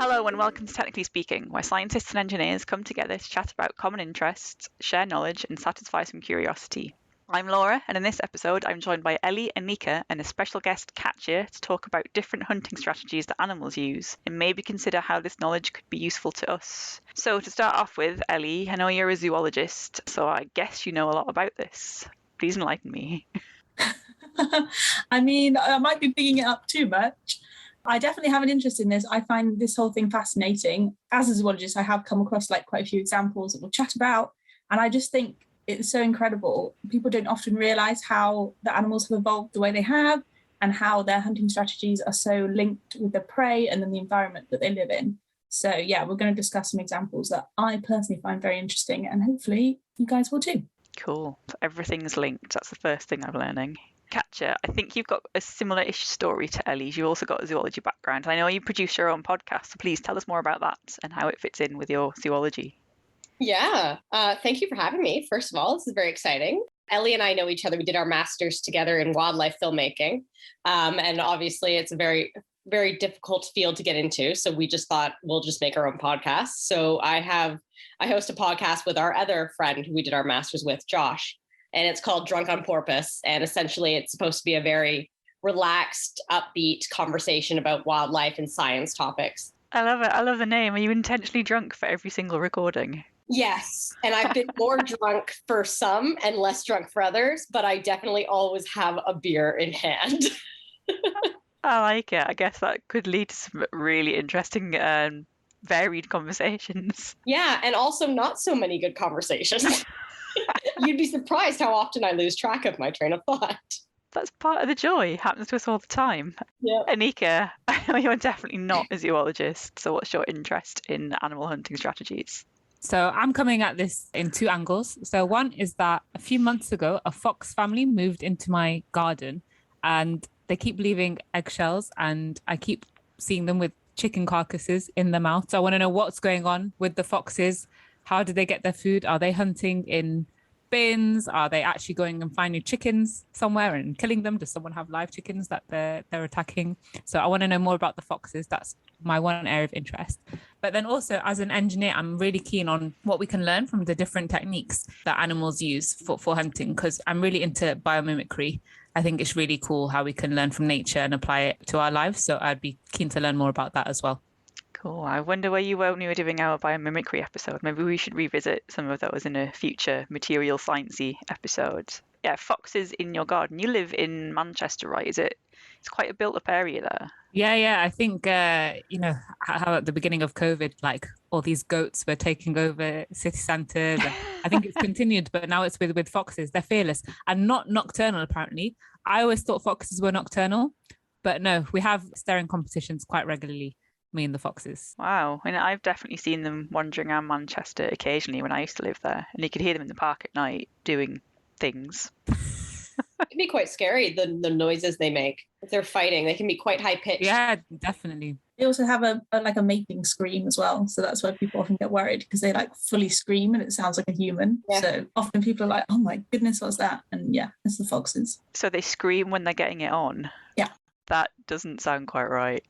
Hello and welcome to Technically Speaking, where scientists and engineers come together to chat about common interests, share knowledge, and satisfy some curiosity. I'm Laura, and in this episode, I'm joined by Ellie, Anika, and a special guest, Katya, to talk about different hunting strategies that animals use, and maybe consider how this knowledge could be useful to us. So, to start off with, Ellie, I know you're a zoologist, so I guess you know a lot about this. Please enlighten me. I mean, I might be bigging it up too much. I definitely have an interest in this. I find this whole thing fascinating. As a zoologist, I have come across quite a few examples that we'll chat about. And I just think it's so incredible. People don't often realize how the animals have evolved the way they have and how their hunting strategies are so linked with the prey and then the environment that they live in. So yeah, we're going to discuss some examples that I personally find very interesting, and hopefully you guys will too. Cool. So everything's linked. That's the first thing I'm learning. Katya, I think you've got a similar-ish story to Ellie's. You also got a zoology background. I know you produce your own podcast, so please tell us more about that and how it fits in with your zoology. Yeah, thank you for having me. First of all, this is very exciting. Ellie and I know each other. We did our master's together in wildlife filmmaking. And obviously it's a very, very difficult field to get into. So we just thought we'll just make our own podcast. So I host a podcast with our other friend who we did our master's with, Josh. And it's called Drunk on Porpoise. And essentially it's supposed to be a very relaxed, upbeat conversation about wildlife and science topics. I love it. I love the name. Are you intentionally drunk for every single recording? Yes. And I've been more drunk for some and less drunk for others, but I definitely always have a beer in hand. I like it. I guess that could lead to some really interesting varied conversations. Yeah. And also not so many good conversations. You'd be surprised how often I lose track of my train of thought. That's part of the joy. It happens to us all the time. Yeah. Anika, I know you're definitely not a zoologist. So what's your interest in animal hunting strategies? So I'm coming at this in two angles. So one is that a few months ago, a fox family moved into my garden and they keep leaving eggshells and I keep seeing them with chicken carcasses in their mouth. So I want to know what's going on with the foxes. How do they get their food? Are they hunting in bins? Are they actually going and finding chickens somewhere and killing them? Does someone have live chickens that they're attacking? So I want to know more about the foxes. That's my one area of interest. But then also as an engineer, I'm really keen on what we can learn from the different techniques that animals use for hunting, because I'm really into biomimicry. I think it's really cool how we can learn from nature and apply it to our lives. So I'd be keen to learn more about that as well. Cool. I wonder where you were when you were doing our biomimicry episode. Maybe we should revisit some of those in a future material sciencey episode. Yeah, foxes in your garden. You live in Manchester, right? It's quite a built-up area there. Yeah. I think, how at the beginning of COVID, all these goats were taking over city centres. I think it's continued, but now it's with foxes. They're fearless and not nocturnal, apparently. I always thought foxes were nocturnal, but no, we have staring competitions quite regularly, me and the foxes. Wow. And I've definitely seen them wandering around Manchester occasionally when I used to live there. And you could hear them in the park at night doing things. It can be quite scary, the noises they make. If they're fighting, they can be quite high pitched. Yeah, definitely. They also have a mating scream as well. So that's why people often get worried, because they fully scream and it sounds like a human. Yeah. So often people are like, oh my goodness, what's that? And yeah, it's the foxes. So they scream when they're getting it on? Yeah. That doesn't sound quite right.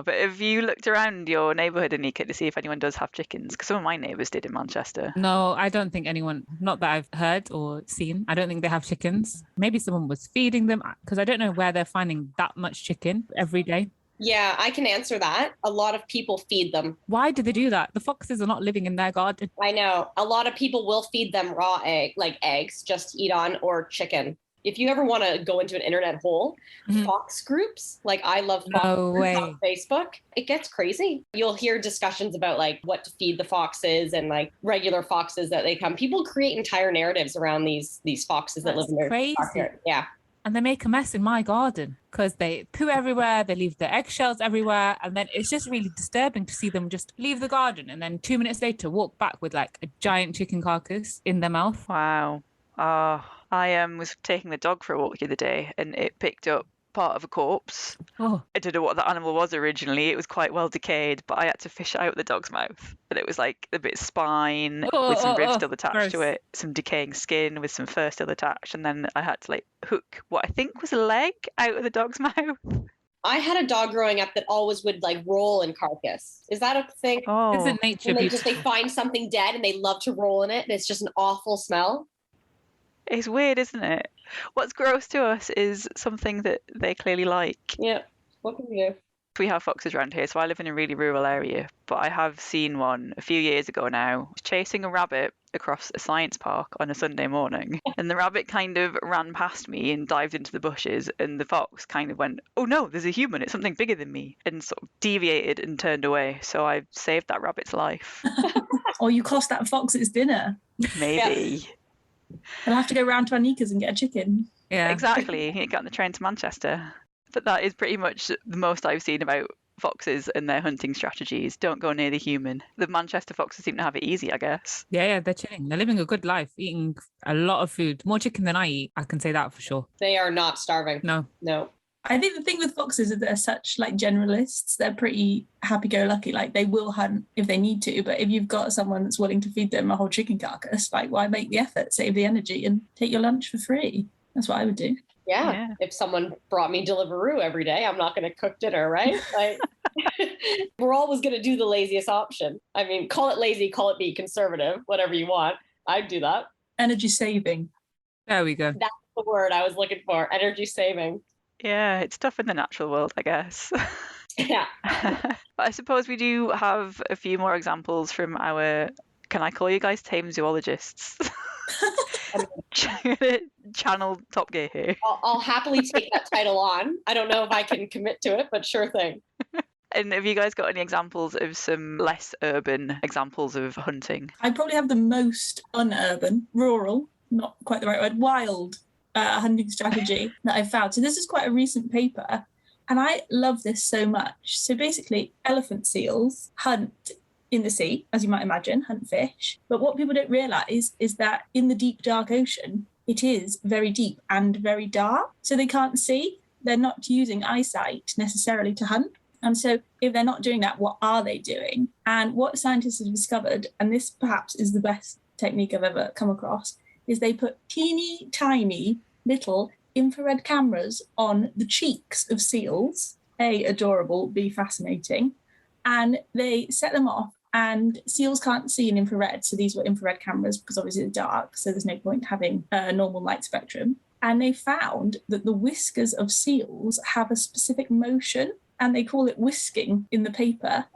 But have you looked around your neighbourhood, Anika, to see if anyone does have chickens? Because some of my neighbours did in Manchester. No, I don't think anyone, not that I've heard or seen, I don't think they have chickens. Maybe someone was feeding them, because I don't know where they're finding that much chicken every day. Yeah, I can answer that. A lot of people feed them. Why do they do that? The foxes are not living in their garden. I know. A lot of people will feed them raw eggs just to eat on, or chicken. If you ever want to go into an internet hole, fox groups, I love fox groups on Facebook, it gets crazy. You'll hear discussions about what to feed the foxes and regular foxes that they come. People create entire narratives around these foxes that live in their backyard. Yeah. And they make a mess in my garden because they poo everywhere, they leave their eggshells everywhere, and then it's just really disturbing to see them just leave the garden and then 2 minutes later walk back with a giant chicken carcass in their mouth. Wow. I was taking the dog for a walk the other day and it picked up part of a corpse. Oh. I don't know what the animal was originally. It was quite well decayed, but I had to fish it out the dog's mouth. And it was a bit of spine with some ribs still attached to it, some decaying skin with some fur still attached. And then I had to hook what I think was a leg out of the dog's mouth. I had a dog growing up that always would like roll in carcass. Is that a thing? Oh, Isn't nature When they beautiful? find something dead and they love to roll in it, and it's just an awful smell. it's weird, isn't it? What's gross to us is something that they clearly like. Yeah. What can you do? We have foxes around here, so I live in a really rural area, but I have seen one a few years ago now chasing a rabbit across a science park on a Sunday morning. And the rabbit kind of ran past me and dived into the bushes, and the fox kind of went, "Oh no, there's a human, it's something bigger than me," and sort of deviated and turned away. So I saved that rabbit's life. Or you cost that fox its dinner. Maybe. I'll have to go round to Anika's and get a chicken. Yeah. Exactly. You get on the train to Manchester. But that is pretty much the most I've seen about foxes and their hunting strategies. Don't go near the human. The Manchester foxes seem to have it easy, I guess. Yeah, they're chilling. They're living a good life, eating a lot of food. More chicken than I eat. I can say that for sure. They are not starving. No. No. I think the thing with foxes is they're such like generalists. They're pretty happy-go-lucky. Like they will hunt if they need to, but if you've got someone that's willing to feed them a whole chicken carcass, like why make the effort, save the energy, and take your lunch for free? That's what I would do. Yeah. If someone brought me Deliveroo every day, I'm not going to cook dinner, right? Like, we're always going to do the laziest option. I mean, call it lazy, call it be conservative, whatever you want. I'd do that. Energy saving. There we go. That's the word I was looking for. Energy saving. Yeah, it's tough in the natural world, I guess. Yeah. But I suppose we do have a few more examples from our, can I call you guys tame zoologists? Channel Top Gear here. I'll happily take that title on. I don't know if I can commit to it, but sure thing. And have you guys got any examples of some less urban examples of hunting? I probably have the most unurban, rural, not quite the right word, wild hunting strategy that I've found. So this is quite a recent paper, and I love this so much. So basically, elephant seals hunt in the sea, as you might imagine, hunt fish. But what people don't realise is that in the deep, dark ocean, it is very deep and very dark. So they can't see. They're not using eyesight necessarily to hunt. And so if they're not doing that, what are they doing? And what scientists have discovered, and this perhaps is the best technique I've ever come across, is they put teeny tiny little infrared cameras on the cheeks of seals. A, adorable, B, fascinating. And they set them off, and seals can't see in infrared. So these were infrared cameras because obviously it's dark, so there's no point having a normal light spectrum. And they found that the whiskers of seals have a specific motion, and they call it whisking in the paper.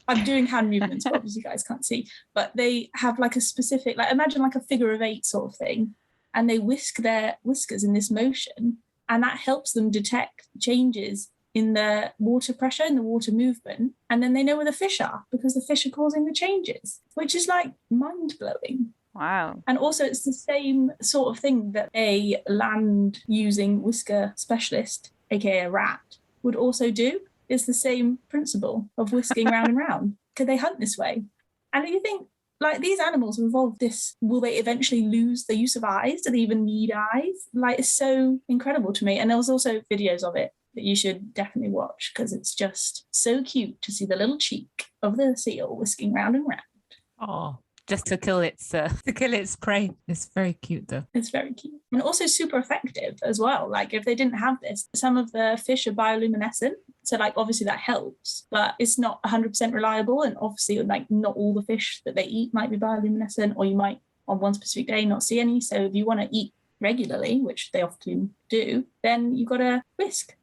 I'm doing hand movements, but obviously you guys can't see. But they have like a specific, like imagine like a figure of eight sort of thing, and they whisk their whiskers in this motion, and that helps them detect changes in the water pressure, in the water movement, and then they know where the fish are because the fish are causing the changes, which is like mind-blowing. Wow. And also it's the same sort of thing that a land-using whisker specialist, aka a rat, would also do. It's the same principle of whisking round and round. Could they hunt this way? And you think, like, these animals have evolved this, will they eventually lose the use of eyes? Do they even need eyes? Like, it's so incredible to me. And there was also videos of it that you should definitely watch because it's just so cute to see the little cheek of the seal whisking round and round. Oh, just to kill its prey. It's very cute though. It's very cute. And also super effective as well. Like if they didn't have this, some of the fish are bioluminescent. So like obviously that helps, but it's not 100% reliable. And obviously like not all the fish that they eat might be bioluminescent, or you might on one specific day not see any. So if you want to eat regularly, which they often do, then you've got to whisk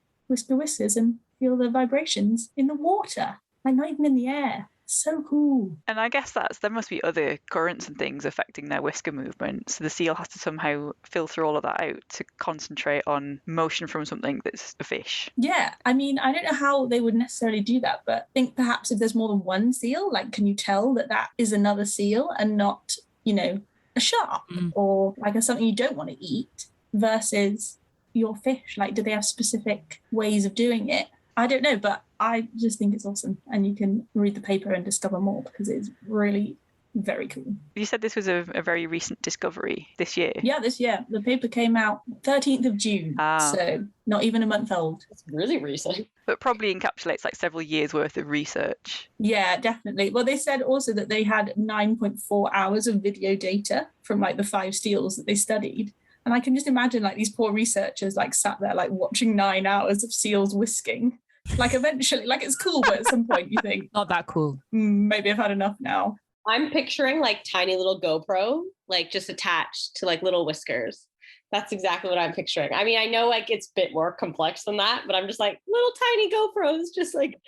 the whiskers and feel the vibrations in the water, like not even in the air. So cool. And I guess there must be other currents and things affecting their whisker movement. So the seal has to somehow filter all of that out to concentrate on motion from something that's a fish. Yeah, I mean, I don't know how they would necessarily do that, but I think perhaps if there's more than one seal, like, can you tell that that is another seal and not, you know, a shark or like something you don't want to eat versus your fish? Like, do they have specific ways of doing it? I don't know, but I just think it's awesome. And you can read the paper and discover more because it's really very cool. You said this was a very recent discovery this year. Yeah, this year. The paper came out 13th of June. So not even a month old. It's really recent. But probably encapsulates like several years worth of research. Yeah, definitely. Well, they said also that they had 9.4 hours of video data from like the 5 seals that they studied. And I can just imagine like these poor researchers like sat there like watching 9 hours of seals whisking Like eventually, like it's cool, but at some point you think, Not that cool. maybe I've had enough now. I'm picturing like tiny little GoPro, like just attached to like little whiskers. That's exactly what I'm picturing. I mean, I know like it's a bit more complex than that, but I'm just like little tiny GoPros, just like.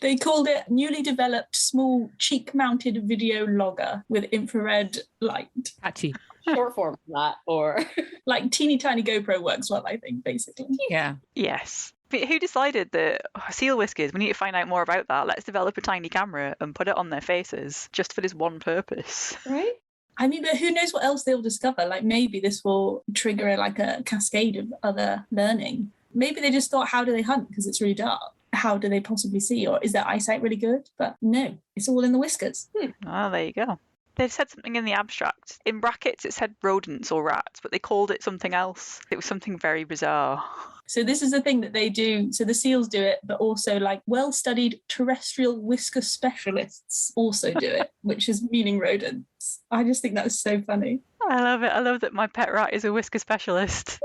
They called it newly developed small cheek-mounted video logger with infrared light. Catchy. Short form for that, or Like teeny tiny GoPro works well, I think, basically. Yeah. Yes. But who decided that seal whiskers, we need to find out more about that. Let's develop a tiny camera and put it on their faces just for this one purpose. right? I mean, but who knows what else they'll discover? Like maybe this will trigger like a cascade of other learning. Maybe they just thought, how do they hunt? Because it's really dark. How do they possibly see? Or is their eyesight really good? But no, it's all in the whiskers. Oh, there you go. They said something in the abstract. In brackets, it said rodents or rats, but they called it something else. It was something very bizarre. So this is the thing that they do. So the seals do it, but also like well-studied terrestrial whisker specialists also do it, which is meaning rodents. I just think that's so funny. I love it. I love that my pet rat is a whisker specialist.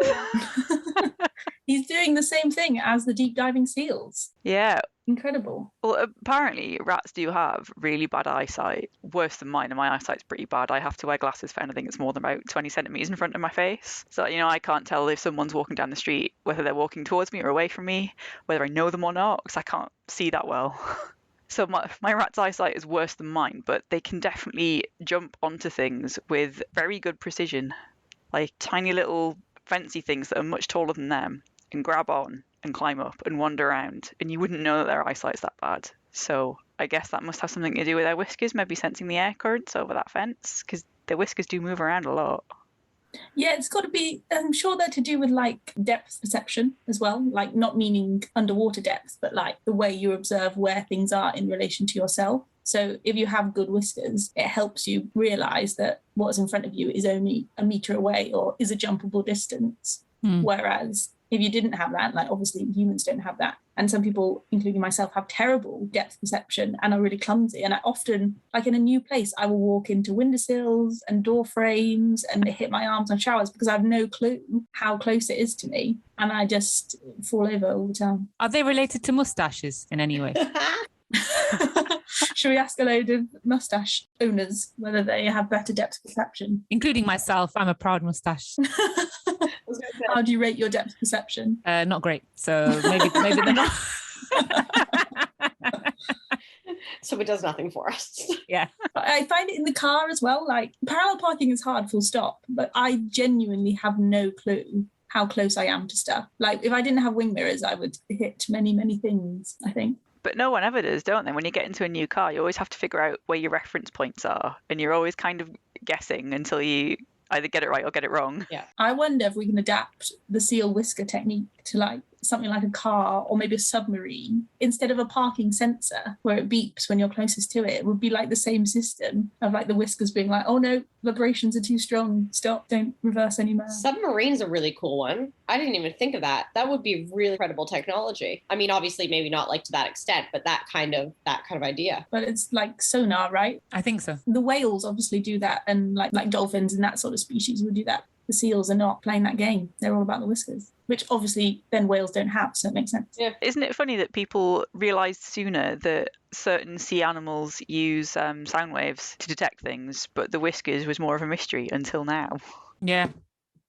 He's doing the same thing as the deep diving seals. Yeah. Incredible. Well, apparently rats do have really bad eyesight, worse than mine, and my eyesight's pretty bad. I have to wear glasses for anything that's more than about 20 centimetres in front of my face. So, I can't tell if someone's walking down the street, whether they're walking towards me or away from me, whether I know them or not, because I can't see that well. So my rat's eyesight is worse than mine, but they can definitely jump onto things with very good precision, like tiny little fancy things that are much taller than them, and grab on and climb up and wander around, and you wouldn't know that their eyesight's that bad. So I guess that must have something to do with their whiskers, maybe sensing the air currents over that fence, because their whiskers do move around a lot. Yeah, it's got to be, I'm sure they're to do with like depth perception as well, like not meaning underwater depth, but like the way you observe where things are in relation to yourself. So if you have good whiskers, it helps you realize that what's in front of you is only a meter away or is a jumpable distance. Whereas if you didn't have that, like obviously humans don't have that. And some people, including myself, have terrible depth perception and are really clumsy. And I often, like in a new place, I will walk into windowsills and door frames and hit my arms on showers because I have no clue how close it is to me. And I just fall over all the time. Are they related to mustaches in any way? Should we ask a load of mustache owners whether they have better depth perception? Including myself, I'm a proud mustache. How do you rate your depth perception? Not great. So maybe they're not. So it does nothing for us. Yeah. I find it in the car as well. Like parallel parking is hard, full stop, but I genuinely have no clue how close I am to stuff. Like if I didn't have wing mirrors, I would hit many, many things, I think. But no one ever does, don't they? When you get into a new car, you always have to figure out where your reference points are, and you're always kind of guessing until you either get it right or get it wrong. Yeah. I wonder if we can adapt the seal whisker technique to like something like a car or maybe a submarine. Instead of a parking sensor where it beeps when you're closest to it, it would be like the same system of like the whiskers being like, oh no, vibrations are too strong. Stop, don't reverse anymore. Submarine's a really cool one. I didn't even think of that. That would be really incredible technology. I mean, obviously maybe not like to that extent, but that kind of idea. But it's like sonar, right? I think so. The whales obviously do that, and like dolphins and that sort of species would do that. The seals are not playing that game. They're all about the whiskers, which obviously then whales don't have, so it makes sense. Yeah. Isn't it funny that people realised sooner that certain sea animals use sound waves to detect things, but the whiskers was more of a mystery until now? Yeah.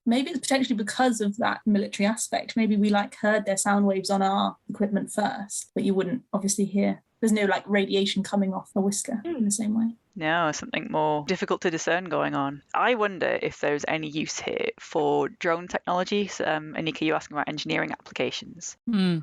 Maybe it's potentially because of that military aspect. Maybe we like heard their sound waves on our equipment first, but you wouldn't obviously hear. There's no like radiation coming off a whisker in the same way. No, something more difficult to discern going on. I wonder if there's any use here for drone technology. Anika, you asking about engineering applications.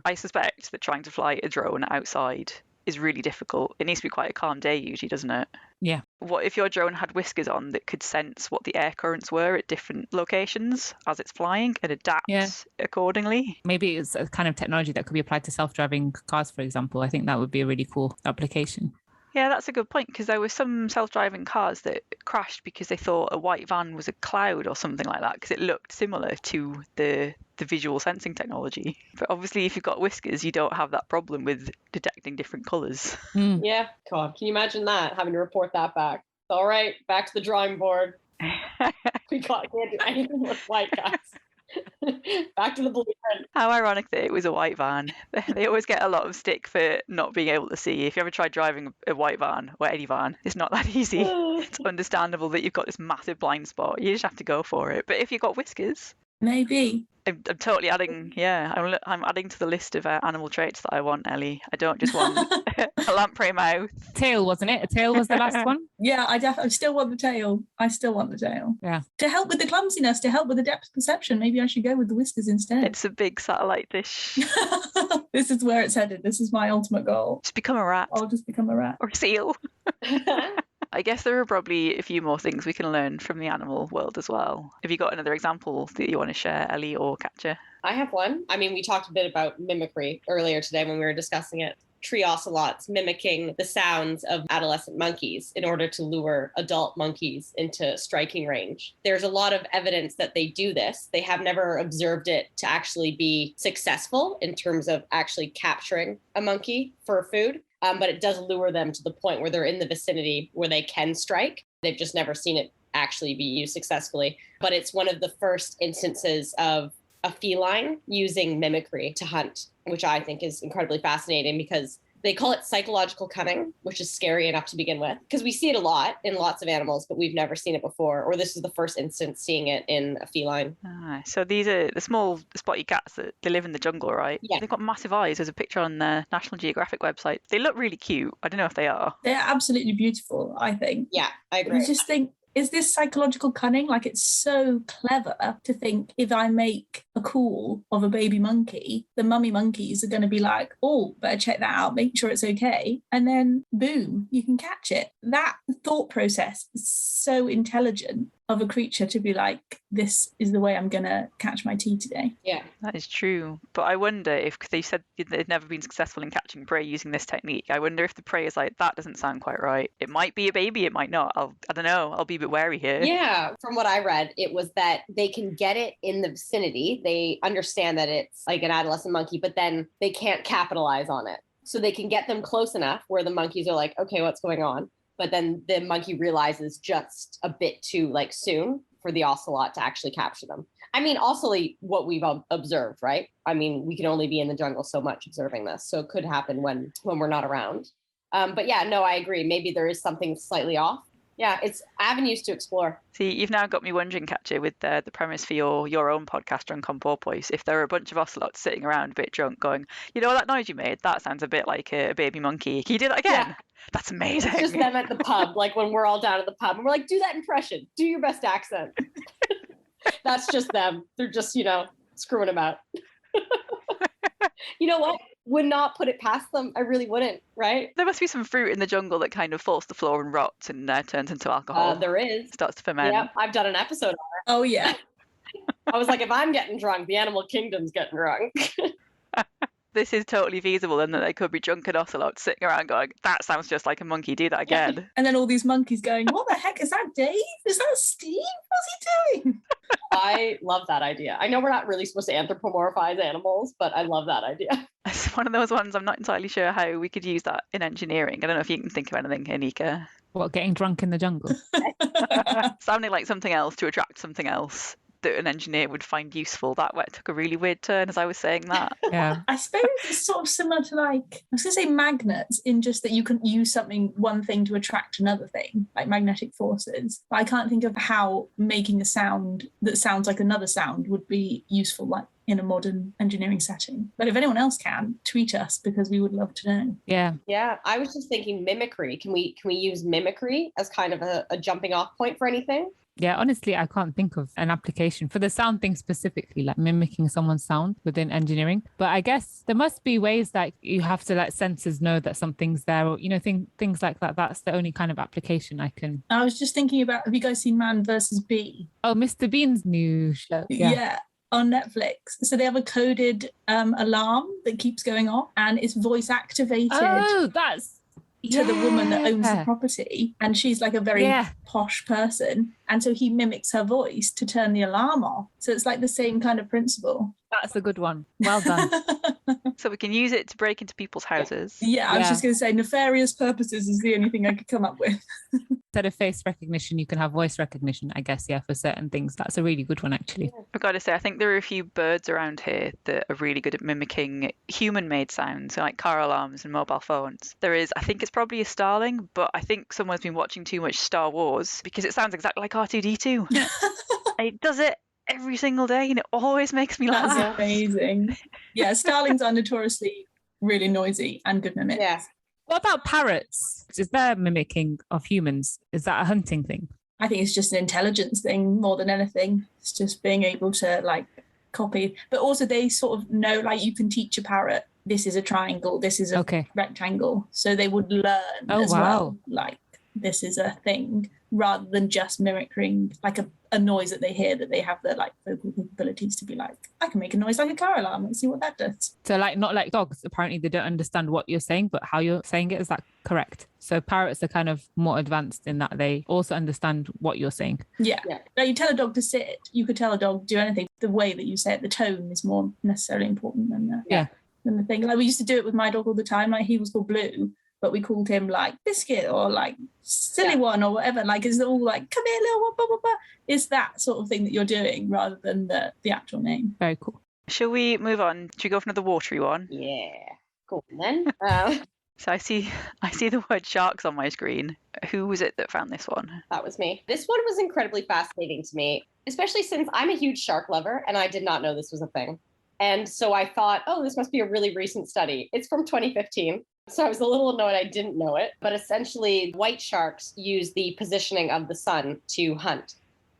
I suspect that trying to fly a drone outside is really difficult. It needs to be quite a calm day usually, doesn't it? Yeah. What if your drone had whiskers on that could sense what the air currents were at different locations as it's flying and adapt accordingly? Maybe it's a kind of technology that could be applied to self-driving cars, for example. I think that would be a really cool application. Yeah, that's a good point, because there were some self-driving cars that crashed because they thought a white van was a cloud or something like that, because it looked similar to the visual sensing technology. But obviously, if you've got whiskers, you don't have that problem with detecting different colours. Yeah, God, can you imagine that, having to report that back? All right, back to the drawing board. We can't do anything with white guys. Back to the blueprint. How ironic that it was a white van. They always get a lot of stick for not being able to see. If you ever tried driving a white van or any van, it's not that easy. It's understandable that you've got this massive blind spot. You just have to go for it. But if you've got whiskers, Maybe. I'm totally adding, I'm adding to the list of animal traits that I want, Ellie. I don't just want a lamprey mouth. Tail, wasn't it? A tail was the last one. Yeah, I still want the tail. I still want the tail. Yeah. To help with the clumsiness, to help with the depth perception, maybe I should go with the whiskers instead. It's a big satellite dish. This is where it's headed. This is my ultimate goal. Just become a rat I'll just become a rat. or a seal. I guess there are probably a few more things we can learn from the animal world as well. Have you got another example that you want to share, Ellie or Katja? I have one. I mean, we talked a bit about mimicry earlier today when we were discussing it. Tree ocelots mimicking the sounds of adolescent monkeys in order to lure adult monkeys into striking range. There's a lot of evidence that they do this. They have never observed it to actually be successful in terms of actually capturing a monkey for food. But it does lure them to the point where they're in the vicinity where they can strike. They've just never seen it actually be used successfully. But it's one of the first instances of a feline using mimicry to hunt, which I think is incredibly fascinating because they call it psychological cunning, which is scary enough to begin with, because we see it a lot in lots of animals, but we've never seen it before, or this is the first instance seeing it in a feline. So these are the small spotty cats that they live in the jungle, right? Yeah. They've got massive eyes. There's a picture on the National Geographic website. They look really cute. I don't know if they are. They're absolutely beautiful, I think. Yeah, I agree. I just think, is this psychological cunning? Like, it's so clever to think if I make a call of a baby monkey, the mummy monkeys are going to be like, oh, better check that out, make sure it's okay. And then boom, you can catch it. That thought process is so intelligent of a creature to be like, this is the way I'm going to catch my tea today. Yeah. That is true. But I wonder if, because they said they've never been successful in catching prey using this technique, I wonder if the prey is like, that doesn't sound quite right. It might be a baby, it might not. I don't know. I'll be a bit wary here. Yeah. From what I read, it was that they can get it in the vicinity. They understand that it's like an adolescent monkey, but then they can't capitalize on it. So they can get them close enough where the monkeys are like, okay, what's going on? But then the monkey realizes just a bit too soon for the ocelot to actually capture them. I mean, also what we've observed, right? I mean, we can only be in the jungle so much observing this. So it could happen when we're not around. But yeah, no, I agree. Maybe there is something slightly off. Yeah, it's avenues to explore. See, you've now got me wondering, Katja, with the premise for your own podcast, Drunk on Porpoise, if there are a bunch of ocelots sitting around a bit drunk going, you know that noise you made? That sounds a bit like a baby monkey. Can you do that again? Yeah. That's amazing. It's just them at the pub, like when we're all down at the pub and we're like, do that impression. Do your best accent. That's just them. They're just, screwing them out. You know what? Would not put it past them. I really wouldn't, right? There must be some fruit in the jungle that kind of falls to the floor and rots and turns into alcohol. There is. Starts to ferment. Yeah, I've done an episode on it. Oh, yeah. I was like, if I'm getting drunk, the animal kingdom's getting drunk. This is totally feasible, and that they could be drunken ocelots sitting around going, that sounds just like a monkey, do that again. And then all these monkeys going, what the heck, is that Dave? Is that Steve? What's he doing? I love that idea. I know we're not really supposed to anthropomorphize animals, but I love that idea. It's one of those ones I'm not entirely sure how we could use that in engineering. I don't know if you can think of anything, Anika. What, getting drunk in the jungle? Sounding like something else to attract something else that an engineer would find useful. That took a really weird turn as I was saying that. Yeah. I suppose it's sort of similar to I was going to say magnets, in just that you can use one thing to attract another thing, like magnetic forces. But I can't think of how making a sound that sounds like another sound would be useful, like in a modern engineering setting. But if anyone else can, tweet us, because we would love to know. Yeah. Yeah. I was just thinking mimicry. Can we use mimicry as kind of a jumping off point for anything? Yeah, honestly, I can't think of an application for the sound thing specifically, like mimicking someone's sound within engineering. But I guess there must be ways that you have to let sensors know that something's there, or, things like that. That's the only kind of application I can. I was just thinking about, have you guys seen Man vs. Bee? Oh, Mr. Bean's new show. Yeah. On Netflix. So they have a coded alarm that keeps going off, and it's voice activated. Oh, that's to the woman that owns the property, and she's like a very posh person, and so he mimics her voice to turn the alarm off. So it's like the same kind of principle. That's a good one. Well done. So we can use it to break into people's houses. I was just going to say nefarious purposes is the only thing I could come up with. instead of face recognition, you can have voice recognition, I guess, yeah, for certain things. That's a really good one, actually. I've got to say, I think there are a few birds around here that are really good at mimicking human-made sounds, so like car alarms and mobile phones. There is, I think it's probably a starling, but I think someone's been watching too much Star Wars because it sounds exactly like R2-D2. It does it every single day and it always makes me laugh. That's amazing. Yeah, starlings are notoriously really noisy and good mimics. Yeah. What about parrots? Is there mimicking of humans? Is that a hunting thing? I think it's just an intelligence thing more than anything. It's just being able to like copy. But also they sort of know, like you can teach a parrot, this is a triangle, this is a Okay. rectangle. So they would learn as well, like this is a thing, rather than just mimicking like a noise that they hear, that they have the like vocal capabilities to be like, I can make a noise like a car alarm. Let's see what that does. So like not like dogs, apparently they don't understand what you're saying, but how you're saying it, is that correct? So parrots are kind of more advanced in that they also understand what you're saying. Yeah. Yeah. Like you tell a dog to sit, you could tell a dog to do anything. The way that you say it, the tone is more necessarily important than the thing. Like we used to do it with my dog all the time. Like he was called Blue, but we called him like Biscuit or like Silly One or whatever. Like it's all like, come here, little one, blah, blah, blah. It's that sort of thing that you're doing rather than the actual name. Very cool. Shall we move on? Should we go for another watery one? Yeah. Cool. And then So I see the word sharks on my screen. Who was it that found this one? that was me. This one was incredibly fascinating to me, especially since I'm a huge shark lover and I did not know this was a thing. And so I thought, oh, this must be a really recent study. It's from 2015. So I was a little annoyed I didn't know it. But essentially, white sharks use the positioning of the sun to hunt.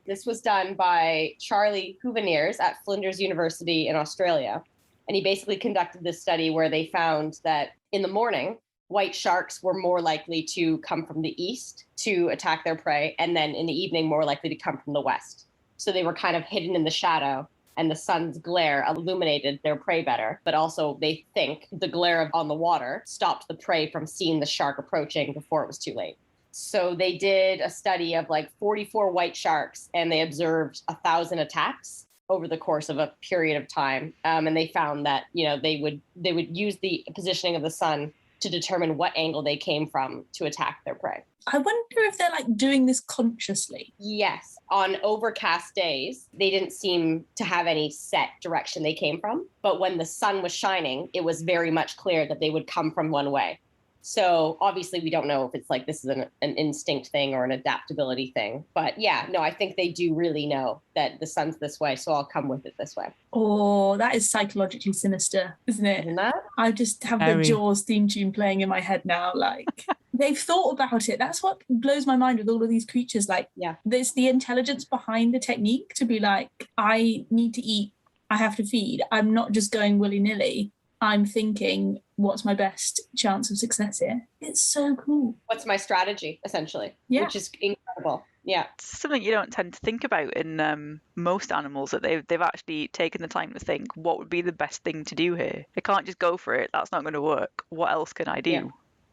This was done by Charlie Huveniers at Flinders University in Australia. And he basically conducted this study where they found that in the morning, white sharks were more likely to come from the east to attack their prey, and then in the evening, more likely to come from the west. So they were kind of hidden in the shadow, and the sun's glare illuminated their prey better. But also they think the glare on the water stopped the prey from seeing the shark approaching before it was too late. So they did a study of like 44 white sharks, and they observed 1,000 attacks over the course of a period of time. And they found that, they would use the positioning of the sun to determine what angle they came from to attack their prey. I wonder if they're like doing this consciously. Yes. On overcast days, they didn't seem to have any set direction they came from. But when the sun was shining, it was very much clear that they would come from one way. So obviously we don't know if it's like this is an instinct thing or an adaptability thing. But yeah, no, I think they do really know that the sun's this way, so I'll come with it this way. Oh, that is psychologically sinister, isn't it? Isn't that? I just have the Jaws theme tune playing in my head now. Like, they've thought about it. That's what blows my mind with all of these creatures. Like, there's the intelligence behind the technique to be like, I need to eat, I have to feed. I'm not just going willy-nilly. I'm thinking, what's my best chance of success here? It's so cool. What's my strategy, essentially? Yeah. Which is incredible. Yeah. It's something you don't tend to think about in most animals, that they've actually taken the time to think, what would be the best thing to do here? I can't just go for it. That's not going to work. What else can I do? Yeah.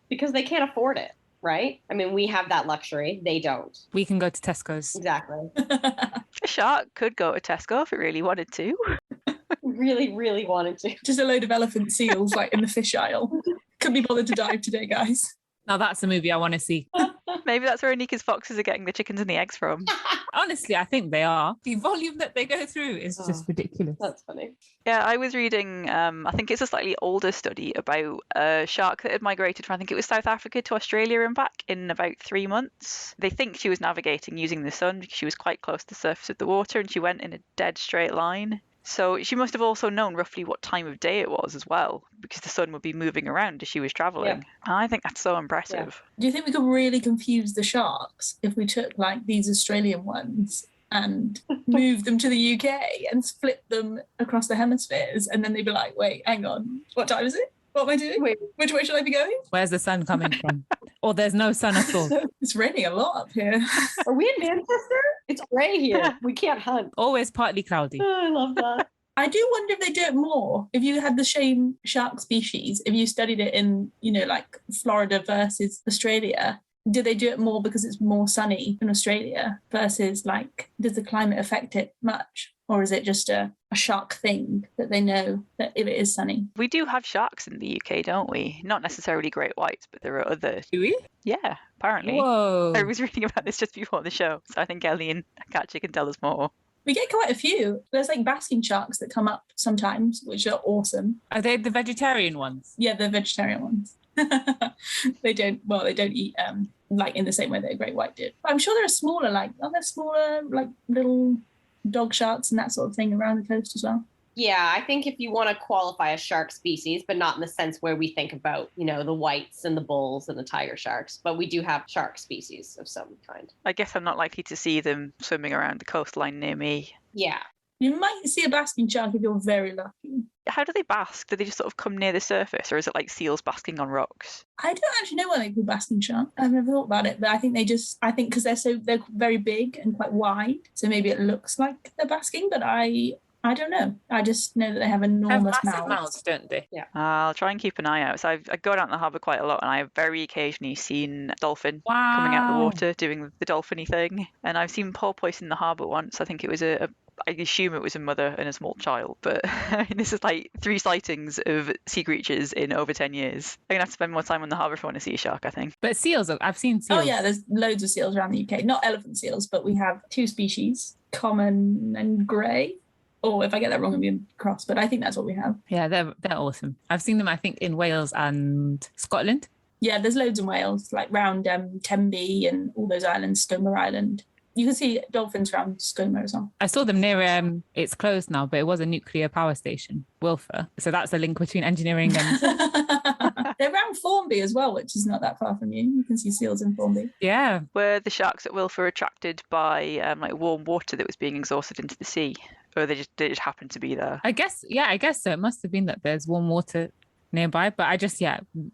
Because they can't afford it, right? I mean, we have that luxury. They don't. We can go to Tesco's. Exactly. A shark could go to Tesco if it really wanted to. Really, really wanted to. Just a load of elephant seals like in the fish aisle. Couldn't be bothered to dive today, guys. Now that's a movie I want to see. Maybe that's where Anika's foxes are getting the chickens and the eggs from. Honestly, I think they are. The volume that they go through is just ridiculous. That's funny. Yeah, I was reading, I think it's a slightly older study about a shark that had migrated from, I think it was South Africa to Australia and back in about 3 months. They think she was navigating using the sun because she was quite close to the surface of the water and she went in a dead straight line. So she must have also known roughly what time of day it was as well, because the sun would be moving around as she was traveling. Yeah. I think that's so impressive. Do you think we could really confuse the sharks if we took like these Australian ones and moved them to the UK and split them across the hemispheres, and then they'd be like, wait, hang on, what time is it? What am I doing? Wait. Which way should I be going? Where's the sun coming from? Or there's no sun at all. It's raining a lot up here. Are we in Manchester? It's grey here. We can't hunt. Always partly cloudy. Oh, I love that. I do wonder if they do it more. If you had the same shark species, if you studied it in, like Florida versus Australia, do they do it more because it's more sunny in Australia versus like, does the climate affect it much? Or is it just a shark thing that they know that if it is sunny? We do have sharks in the UK, don't we? Not necessarily great whites, but there are other. Do we? Yeah, apparently. Whoa. I was reading about this just before the show, so I think Ellie and Katja can tell us more. We get quite a few. There's like basking sharks that come up sometimes, which are awesome. Are they the vegetarian ones? Yeah, the vegetarian ones. They don't eat like in the same way that a great white did. But I'm sure there are smaller, are there smaller, like little dog sharks and that sort of thing around the coast as well? Yeah, I think if you want to qualify a shark species, but not in the sense where we think about, the whites and the bulls and the tiger sharks, but we do have shark species of some kind. I guess I'm not likely to see them swimming around the coastline near me. Yeah. You might see a basking shark if you're very lucky. How do they bask? Do they just sort of come near the surface, or is it like seals basking on rocks? I don't actually know why they call basking shark. I've never thought about it, but I think because they're very big and quite wide, so maybe it looks like they're basking, but I don't know. I just know that they have enormous massive mouths, don't they? Yeah. I'll try and keep an eye out. So I go down the harbour quite a lot, and I've very occasionally seen a dolphin coming out of the water doing the dolphin-y thing. And I've seen porpoise in the harbour once. I think it was I assume it was a mother and a small child, but this is like 3 sightings of sea creatures in over 10 years. I'm going to have to spend more time on the harbour if I want to see a shark, I think. But seals, I've seen seals. Oh yeah, there's loads of seals around the UK. Not elephant seals, but we have 2 species, common and grey. Or if I get that wrong, I'm being cross, but I think that's what we have. Yeah, they're awesome. I've seen them, I think, in Wales and Scotland. Yeah, there's loads in Wales, like round Tenby and all those islands, Skomer Island. You can see dolphins around Skomer as well. I saw them near, it's closed now, but it was a nuclear power station, Wilfer. So that's the link between engineering and... They're around Formby as well, which is not that far from you. You can see seals in Formby. Yeah. Were the sharks at Wilfer attracted by like warm water that was being exhausted into the sea? Or they just happened to be there? I guess so. It must have been that there's warm water nearby, but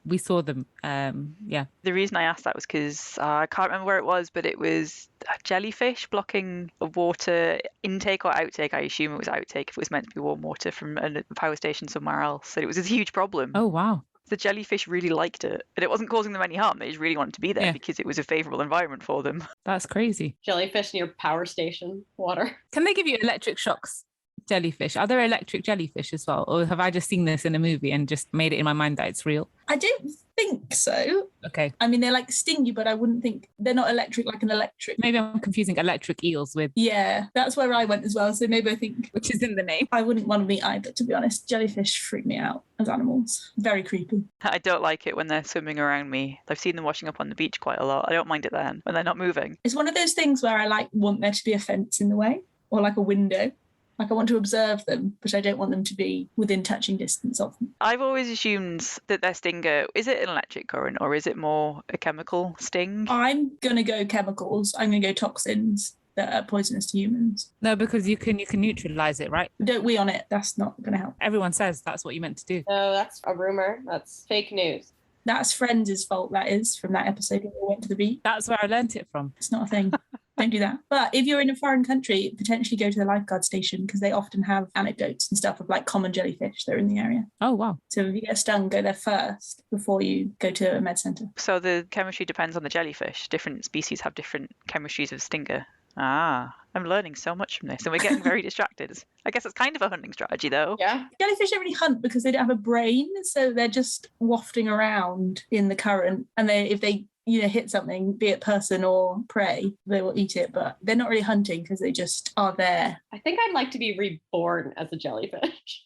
we saw them. Yeah. The reason I asked that was because I can't remember where it was, but it was a jellyfish blocking a water intake or outtake. I assume it was outtake if it was meant to be warm water from a power station somewhere else. And it was a huge problem. Oh, wow. The jellyfish really liked it, and it wasn't causing them any harm. They just really wanted to be there because it was a favourable environment for them. That's crazy. Jellyfish near power station water. Can they give you electric shocks? Jellyfish. Are there electric jellyfish as well? Or have I just seen this in a movie and just made it in my mind that it's real? I don't think so. Okay. I mean, they're like stingy, but I wouldn't think they're not electric like an electric. Maybe I'm confusing electric eels with... Yeah, that's where I went as well. So maybe I think... Which is in the name. I wouldn't want to meet either, to be honest. Jellyfish freak me out as animals. Very creepy. I don't like it when they're swimming around me. I've seen them washing up on the beach quite a lot. I don't mind it then, when they're not moving. It's one of those things where I want there to be a fence in the way or like a window. Like I want to observe them, but I don't want them to be within touching distance of them. I've always assumed that their stinger, is it an electric current or is it more a chemical sting? I'm going to go chemicals. I'm going to go toxins that are poisonous to humans. No, because you can neutralize it, right? Don't we on it. That's not going to help. Everyone says that's what you meant to do. No, that's a rumor. That's fake news. That's Friends' fault, that is, from that episode when we went to the beach. That's where I learnt it from. It's not a thing. Don't do that. But if you're in a foreign country, potentially go to the lifeguard station because they often have anecdotes and stuff of like common jellyfish that are in the area. Oh, wow. So if you get stung, go there first before you go to a med centre. So the chemistry depends on the jellyfish. Different species have different chemistries of stinger. I'm learning so much from this and we're getting very distracted. I guess it's kind of a hunting strategy though. Yeah. Jellyfish don't really hunt because they don't have a brain, so they're just wafting around in the current, and if they hit something, be it person or prey, they will eat it, but they're not really hunting because they just are there. I think I'd like to be reborn as a jellyfish.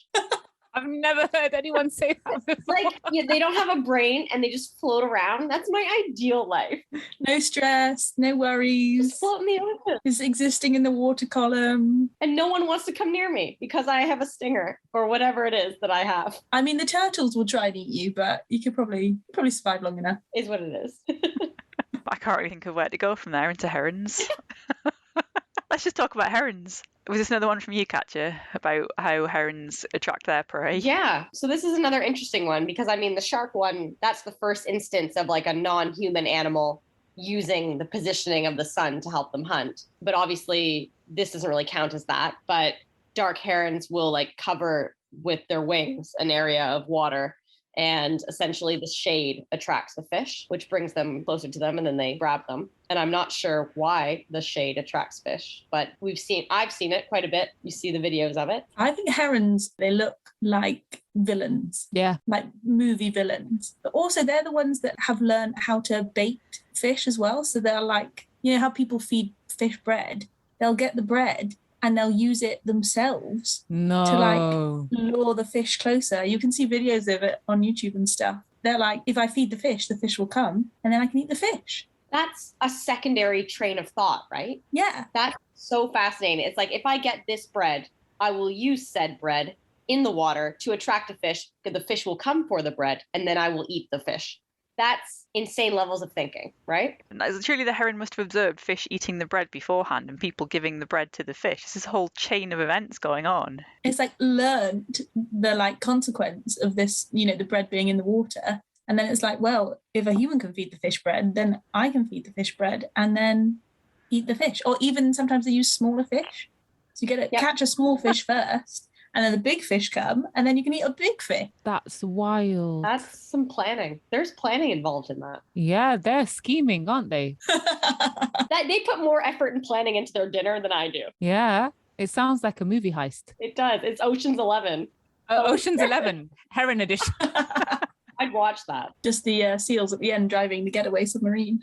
I've never heard anyone say that before. They don't have a brain and they just float around. That's my ideal life. No stress, no worries. Just float in the ocean. Just existing in the water column. And no one wants to come near me because I have a stinger or whatever it is that I have. I mean, the turtles will try and eat you, but you could probably survive long enough. Is what it is. I can't really think of where to go from there into herons. Let's just talk about herons. Was this another one from you, Katja, about how herons attract their prey? Yeah. So this is another interesting one because, the shark one, that's the first instance of like a non-human animal using the positioning of the sun to help them hunt. But obviously, this doesn't really count as that. But dark herons will cover with their wings an area of water And essentially the shade attracts the fish, which brings them closer to them, and then they grab them. And I'm not sure why the shade attracts fish, but I've seen it quite a bit. You see the videos of it. I think herons, they look like villains, Yeah. like movie villains. But also they're the ones that have learned how to bait fish as well. So they're like, you know how people feed fish bread? They'll get the bread and they'll use it themselves No. to like lure the fish closer. You can see videos of it on YouTube and stuff. They're like, if I feed the fish will come and then I can eat the fish. That's a secondary train of thought, right? Yeah. That's so fascinating. It's like, if I get this bread, I will use said bread in the water to attract a fish, because the fish will come for the bread, and then I will eat the fish. That's insane levels of thinking, right? And surely the heron must have observed fish eating the bread beforehand and people giving the bread to the fish. There's this whole chain of events going on. It's like learned the like consequence of this, you know, the bread being in the water. And then it's like, well, if a human can feed the fish bread, then I can feed the fish bread and then eat the fish. Or even sometimes they use smaller fish. So you get to catch a small fish first, and then the big fish come, and then you can eat a big fish. That's wild. That's some planning. There's planning involved in that. Yeah, they're scheming, aren't they? They put more effort and planning into their dinner than I do. Yeah. It sounds like a movie heist. It does. It's Ocean's 11. Ocean's 11, Heron edition. I'd watch that. Just the seals at the end driving the getaway submarine.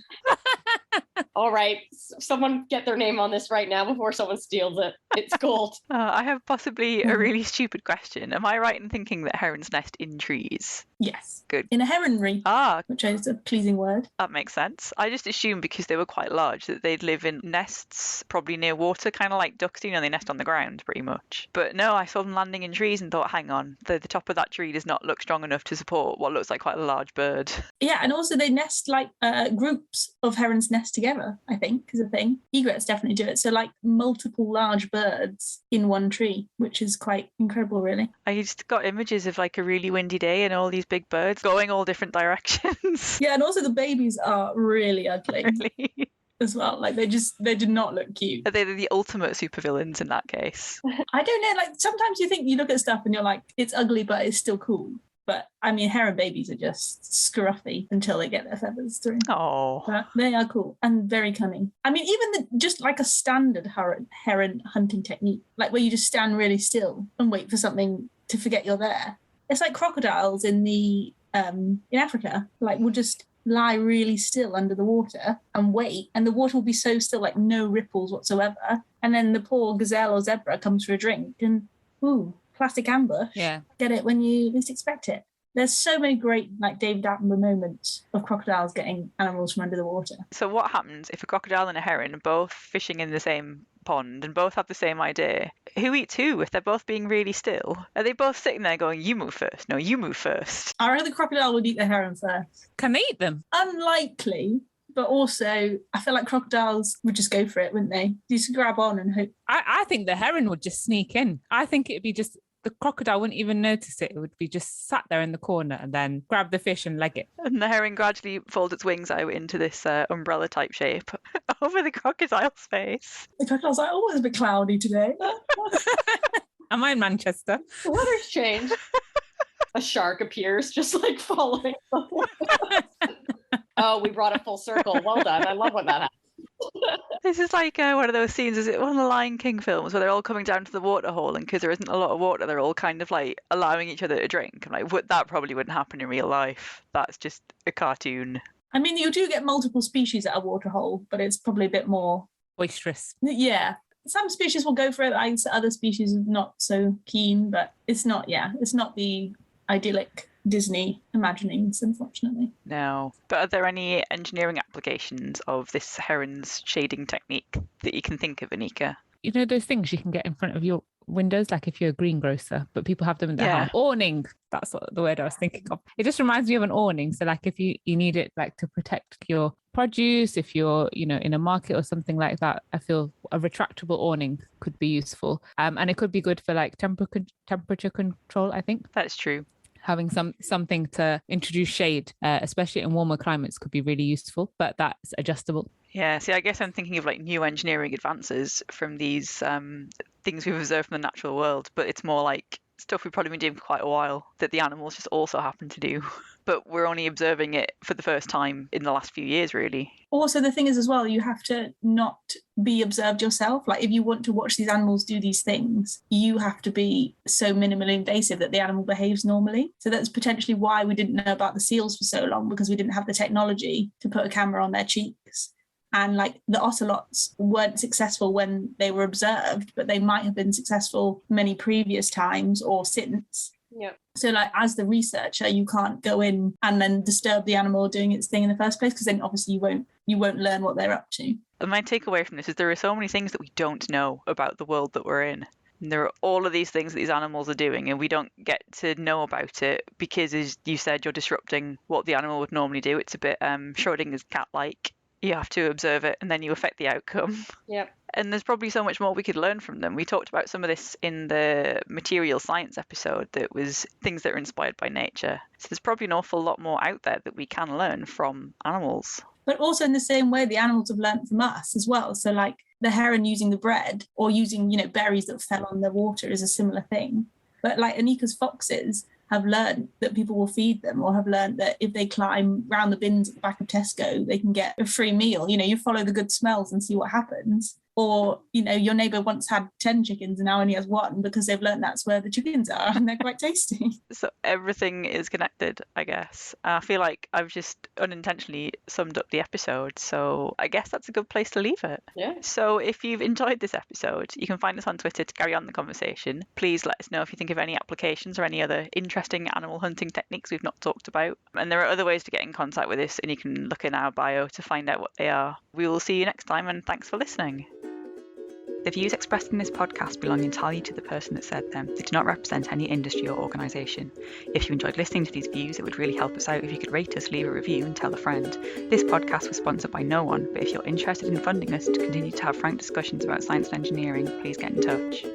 All right, someone get their name on this right now before someone steals it. It's gold. I have possibly a really stupid question. Am I right in thinking that herons nest in trees? Yes. Good. In a heronry, Ah, which is a pleasing word. that makes sense. I just assumed because they were quite large that they'd live in nests, probably near water, kind of like ducks do, you know, they nest on the ground pretty much. But no, I saw them landing in trees and thought, hang on, the top of that tree does not look strong enough to support what looks like quite a large bird. Yeah, and also they nest like groups of herons nest together, I think, is a thing. Egrets definitely do it. So like multiple large birds in one tree, which is quite incredible, really. I just got images of like a really windy day and all these big birds going all different directions. Yeah, and also the babies are really ugly Really. as well. Like they do not look cute. Are they the ultimate supervillains in that case? I don't know, like sometimes you think you look at stuff and you're like, it's ugly, but it's still cool. But I mean, heron babies are just scruffy until they get their feathers through. Oh, But they are cool and very cunning. I mean, even just like a standard heron hunting technique, like where you just stand really still and wait for something to forget you're there. It's like crocodiles in Africa, like will just lie really still under the water and wait, and the water will be so still, like no ripples whatsoever. And then the poor gazelle or zebra comes for a drink and ooh, plastic ambush. Yeah. Get it when you least expect it. There's so many great like David Attenborough moments of crocodiles getting animals from under the water. so what happens if a crocodile and a heron are both fishing in the same pond and both have the same idea? Who eats who if they're both being really still? Are they both sitting there going, you move first? No, you move first. I reckon the crocodile would eat the heron first. Can they eat them? Unlikely, but also I feel like crocodiles would just go for it, wouldn't they? Just grab on and hope. I think the heron would just sneak in. I think it'd be just, the crocodile wouldn't even notice it. It would be just sat there in the corner and then grab the fish and leg it. And the heron gradually folds its wings out into this umbrella type shape over the crocodile's face. The crocodile's like, oh, it's a bit cloudy today. Am I in Manchester? The weather's changed. A shark appears just like following. Oh, we brought it full circle. Well done. I love when that happens. This is like one of those scenes, is it one of the Lion King films where they're all coming down to the water hole and because there isn't a lot of water, they're all kind of like allowing each other to drink. I'm like, that probably wouldn't happen in real life. That's just a cartoon. I mean, you do get multiple species at a waterhole, but it's probably a bit more. Boisterous. Yeah. Some species will go for it. Other species are not so keen, but it's not the idyllic Disney imaginings, unfortunately. No. But are there any engineering applications of this heron's shading technique that you can think of, Anika? You know those things you can get in front of your windows, like if you're a greengrocer, but people have them in their Yeah. house. Awning. That's the word I was thinking of. It just reminds me of an awning. So like if you need it like to protect your produce, if you're, in a market or something like that, I feel a retractable awning could be useful. And it could be good for like temperature control, I think. That's true. Having something to introduce shade, especially in warmer climates, could be really useful, but that's adjustable. Yeah, see, I guess I'm thinking of like new engineering advances from these things we've observed from the natural world, but it's more like stuff we've probably been doing for quite a while that the animals just also happen to do. But we're only observing it for the first time in the last few years, really. Also, the thing is as well, you have to not be observed yourself. Like if you want to watch these animals do these things, you have to be so minimally invasive that the animal behaves normally. So that's potentially why we didn't know about the seals for so long, because we didn't have the technology to put a camera on their cheeks. And like the ocelots weren't successful when they were observed, but they might have been successful many previous times or since. Yeah. So like as the researcher, you can't go in and then disturb the animal doing its thing in the first place, because then obviously you won't learn what they're up to. And my takeaway from this is there are so many things that we don't know about the world that we're in. And there are all of these things that these animals are doing, and we don't get to know about it because, as you said, you're disrupting what the animal would normally do. It's a bit Schrodinger's cat-like. You have to observe it and then you affect the outcome. Yep. And there's probably so much more we could learn from them. We talked about some of this in the material science episode that was things that are inspired by nature. So there's probably an awful lot more out there that we can learn from animals. But also in the same way, the animals have learned from us as well. So like the heron using the bread or using, berries that fell on the water is a similar thing. But like Anika's foxes have learned that people will feed them, or have learned that if they climb round the bins at the back of Tesco, they can get a free meal. You follow the good smells and see what happens. Or, your neighbour once had 10 chickens and now only has one because they've learned that's where the chickens are and they're quite tasty. So everything is connected, I guess. I feel like I've just unintentionally summed up the episode. So I guess that's a good place to leave it. Yeah. So if you've enjoyed this episode, you can find us on Twitter to carry on the conversation. Please let us know if you think of any applications or any other interesting animal hunting techniques we've not talked about. And there are other ways to get in contact with us, and you can look in our bio to find out what they are. We will see you next time, and thanks for listening. The views expressed in this podcast belong entirely to the person that said them. They do not represent any industry or organisation. If you enjoyed listening to these views, it would really help us out if you could rate us, leave a review and tell a friend. This podcast was sponsored by no one, but if you're interested in funding us to continue to have frank discussions about science and engineering, please get in touch.